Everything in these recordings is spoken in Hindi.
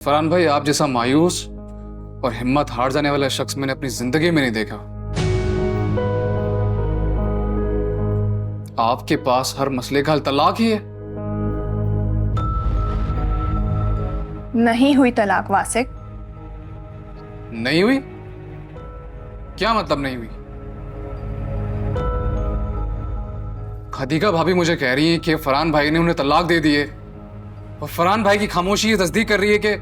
फरहान भाई, आप जैसा मायूस और हिम्मत हार जाने वाला शख्स मैंने अपनी जिंदगी में नहीं देखा। आपके पास हर मसले का हल तलाक ही है। नहीं हुई तलाक वासिक। नहीं हुई? क्या मतलब नहीं हुई? खदीजा भाभी मुझे कह रही है कि फरहान भाई ने उन्हें तलाक दे दिए और फरहान भाई की खामोशी ये तस्दीक कर रही है कि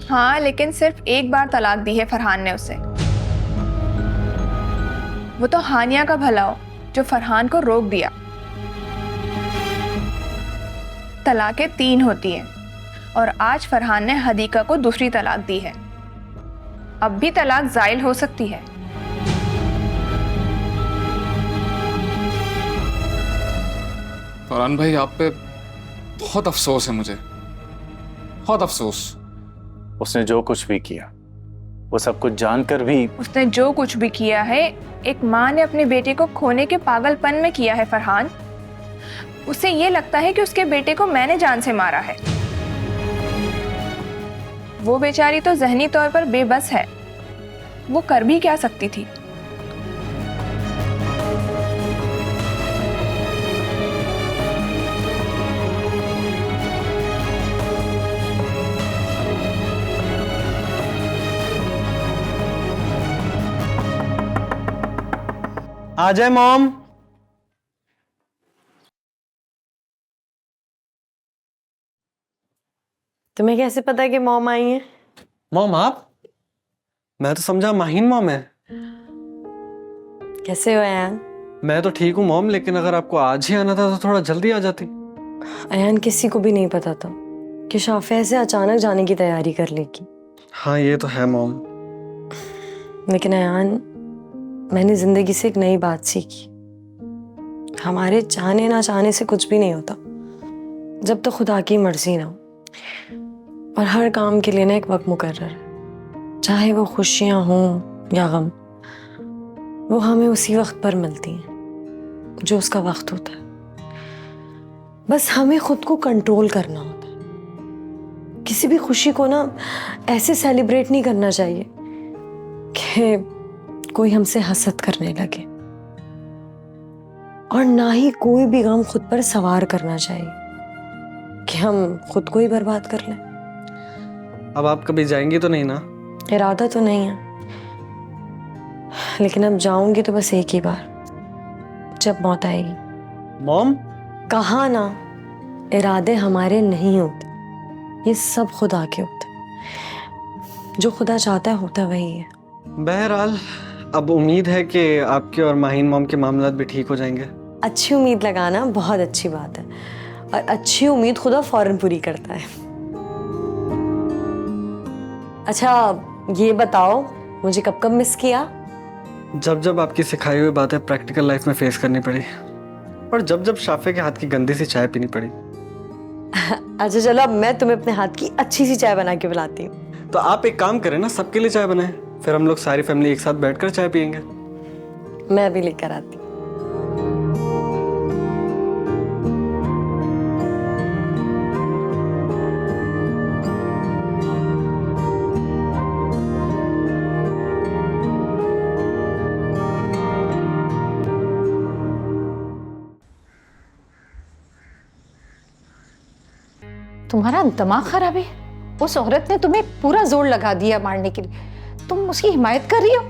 हाँ, लेकिन सिर्फ एक बार तलाक दी है फरहान ने उसे। वो तो हानिया का भला हो जो फरहान को रोक दिया। तलाकें 3 होती हैं और आज फरहान ने हदीका को दूसरी तलाक दी है। अब भी तलाक जायल हो सकती है। फरहान भाई, आप पे बहुत अफसोस है, मुझे बहुत अफसोस। उसने जो कुछ भी किया वो सब कुछ जानकर भी उसने जो कुछ भी किया है एक माँ ने अपने बेटे को खोने के पागलपन में किया है फरहान। उसे ये लगता है कि उसके बेटे को मैंने जान से मारा है। वो बेचारी तो ज़हनी तौर पर बेबस है। वो कर भी क्या सकती थी। आ जाए मॉम। तुम्हें कैसे पता कि मॉम आई है? मॉम आप? मैं तो समझा माहीन मॉम है। कैसे हो अयान? मैं तो ठीक हूँ मॉम, लेकिन अगर आपको आज ही आना था तो थोड़ा जल्दी आ जाती। अयान, किसी को भी नहीं पता था कि शाफिया ऐसे अचानक जाने की तैयारी कर लेगी। हाँ ये तो है मॉम। लेकिन अयान, मैंने जिंदगी से एक नई बात सीखी। हमारे चाहने ना चाहने से कुछ भी नहीं होता जब तक खुदा की मर्जी ना हो। और हर काम के लिए ना एक वक्त मुकर्रर है, चाहे वो खुशियां हों या गम, वो हमें उसी वक्त पर मिलती हैं जो उसका वक्त होता है। बस हमें खुद को कंट्रोल करना होता है। किसी भी खुशी को ना ऐसे सेलिब्रेट नहीं करना चाहिए कि कोई हमसे हसद करने लगे, और ना ही कोई भी गम खुद पर सवार करना चाहिए कि हम खुद को ही बर्बाद कर लें। अब आप कभी जाएंगी तो नहीं ना? इरादा तो नहीं है, लेकिन अब जाऊंगी तो बस एक ही बार, जब मौत आएगी। मॉम कहा ना, इरादे हमारे नहीं होते, ये सब खुदा के होते। जो खुदा चाहता है होता वही है। बहरहाल अब उम्मीद है कि आपके और माहीन मॉम के मामलात भी ठीक हो जाएंगे। अच्छी उम्मीद लगाना बहुत अच्छी बात है, और अच्छी उम्मीद खुदा फौरन पूरी करता है। अच्छा, ये बताओ, मुझे कब कब मिस किया? जब जब आपकी सिखाई हुई बातें प्रैक्टिकल लाइफ में फेस करनी पड़ी, और जब जब शाफे के हाथ की गंदी सी चाय पीनी पड़ी। अच्छा चलो, अब मैं तुम्हें अपने हाथ की अच्छी सी चाय बना के पिलाती हूँ। तो आप एक काम करें ना, सबके लिए चाय बनाएं, फिर हम लोग सारी फैमिली एक साथ बैठकर चाय पियेंगे। मैं भी लेकर आती हूँ। तुम्हारा दिमाग खराब है? उस औरत ने तुम्हें पूरा जोर लगा दिया मारने के लिए, तुम उसकी हिमायत कर रही हो?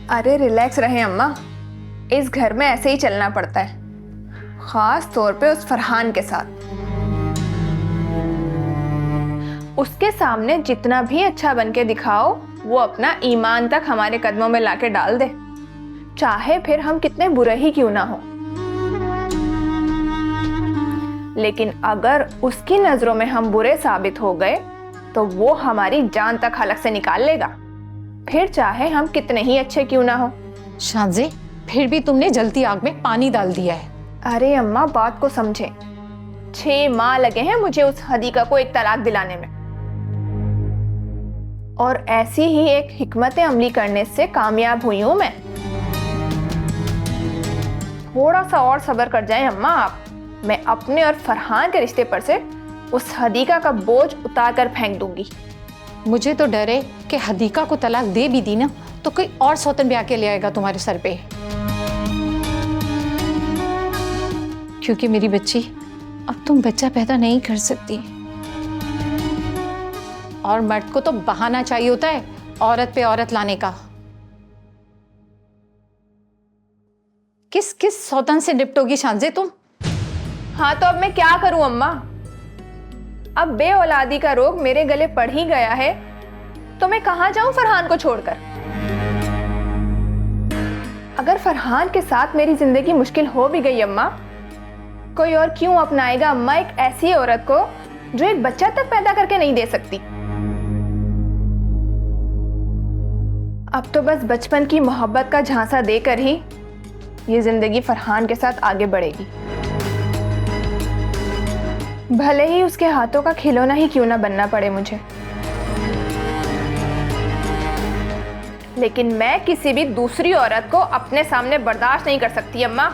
अरे रिलैक्स रहें अम्मा, इस घर में ऐसे ही चलना पड़ता है, खास तौर पे उस फरहान के साथ। उसके सामने जितना भी अच्छा बन के दिखाओ, वो अपना ईमान तक हमारे कदमों में लाके डाल दे, चाहे फिर हम कितने बुरे ही क्यों ना हो। लेकिन अगर उसकी नजरों में हम बुरे साबित हो गए तो वो हमारी जान तक हलक से निकाल लेगा, फिर चाहे हम कितने ही अच्छे क्यों ना हो। शांजे, फिर भी तुमने जलती आग में पानी डाल दिया है। अरे अम्मा, बात को समझे। 6 माह लगे हैं मुझे उस हदीका को एक तलाक दिलाने में, और ऐसी ही एक हिकमत अमली करने से कामयाब हुई हूं मैं। थोड़ा सा और सब्र कर जाएं अम्मा आप, मैं अपने और फरहान के रिश्ते पर से उस हदीका का बोझ उतार कर फेंक दूंगी। मुझे तो डर है कि हदीका को तलाक दे भी दी ना तो कोई और सौतन ब्याह के ले आएगा तुम्हारे सर पे। क्योंकि मेरी बच्ची, अब तुम बच्चा पैदा नहीं कर सकती और मर्द को तो बहाना चाहिए होता है औरत पे औरत लाने का। किस किस सौतन से निपटोगी शांजे तुम? हाँ तो अब मैं क्या करूं अम्मा? अब बे औलादी का रोग मेरे गले पड़ ही गया है, तो मैं कहां जाऊं फरहान को छोड़कर? अगर फरहान के साथ मेरी जिंदगी मुश्किल हो भी गई अम्मा, कोई और क्यों अपनाएगा अम्मा एक ऐसी औरत को जो एक बच्चा तक पैदा करके नहीं दे सकती? अब तो बस बचपन की मोहब्बत का झांसा देकर ही ये जिंदगी फरहान के साथ आगे बढ़ेगी, भले ही उसके हाथों का खिलौना ही क्यों ना बनना पड़े मुझे। लेकिन मैं किसी भी दूसरी औरत को अपने सामने बर्दाश्त नहीं कर सकती अम्मा।